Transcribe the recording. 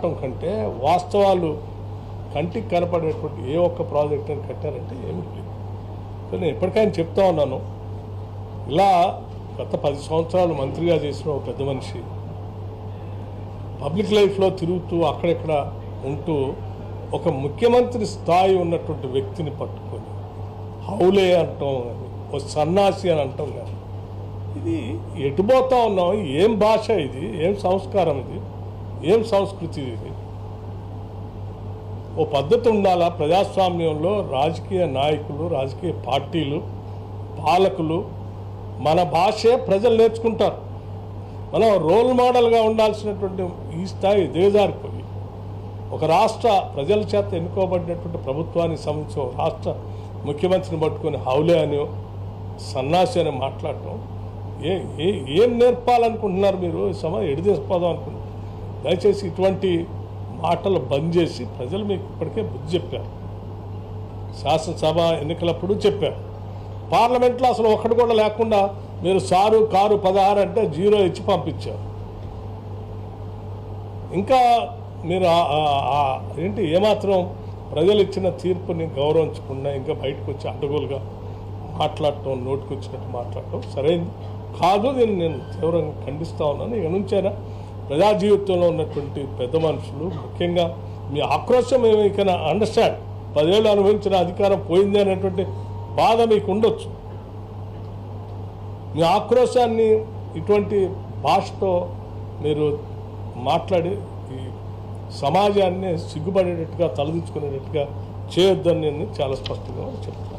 కంటే వాస్తవాలు కంటికి కనపడేటువంటి ఏ ఒక్క ప్రాజెక్టుని కట్టారంటే ఏమి లేదు. నేను ఎప్పటికైనా చెప్తా ఉన్నాను, ఇలా గత 10 సంవత్సరాలు మంత్రిగా చేసిన ఒక పెద్ద మనిషి పబ్లిక్ లైఫ్లో తిరుగుతూ అక్కడెక్కడ ఉంటూ ఒక ముఖ్యమంత్రి స్థాయి ఉన్నటువంటి వ్యక్తిని పట్టుకొని హౌలే అంటాం కానీ ఒక సన్నాసి అని అంటాం కానీ ఇది ఎటుపోతా ఉన్నాం? ఏం భాష ఇది? ఏం సంస్కారం ఇది? ఏం సంస్కృతి ఇది? ఓ పద్ధతి ఉండాలా ప్రజాస్వామ్యంలో. రాజకీయ నాయకులు, రాజకీయ పార్టీలు, పాలకులు మన భాషే ప్రజలు నేర్చుకుంటారు. మనం రోల్ మోడల్గా ఉండాల్సినటువంటి ఈ స్థాయి దిగజారిపోయి ఒక రాష్ట్ర ప్రజల చేత ఎన్నుకోబడినటువంటి ప్రభుత్వానికి సంబంధించిన రాష్ట్ర ముఖ్యమంత్రిని పట్టుకొని హౌలే అని సన్నాసి అని మాట్లాడటం ఏం నేర్పాలనుకుంటున్నారు మీరు? ఎడిదేసిపోదాం అనుకుంటున్నారు. దయచేసి ఇటువంటి మాటలు బంద్ చేసి ప్రజలు మీకు ఇప్పటికే బుద్ధి చెప్పారు. శాసనసభ ఎన్నికలప్పుడు చెప్పారు. పార్లమెంట్లో అసలు ఒక్కటి కూడా లేకుండా మీరు కారు 16 అంటే 0 ఇచ్చి పంపించారు. ఇంకా మీరు ఏంటి ఏమాత్రం ప్రజలు ఇచ్చిన తీర్పుని గౌరవించకుండా ఇంకా బయటకు వచ్చి అడ్డగోలుగా మాట్లాడటం, నోటికి వచ్చినట్టు మాట్లాడటం సరైనది కాదు. దీన్ని నేను తీవ్రంగా ఖండిస్తూ ఉన్నాను. ఇక నుంచైనా ప్రజా జీవితంలో ఉన్నటువంటి పెద్ద మనుషులు ముఖ్యంగా మీ ఆక్రోశం ఇక అండర్స్టాండ్. 10 ఏళ్ళు అనుభవించిన అధికారం పోయింది అనేటువంటి బాధ మీకు ఉండొచ్చు. మీ ఆక్రోశాన్ని ఇటువంటి భాషతో మీరు మాట్లాడి ఈ సమాజాన్ని సిగ్గుపడేటట్టుగా తలదించుకునేటట్టుగా చేయొద్దని నేను చాలా స్పష్టంగా చెప్తాను.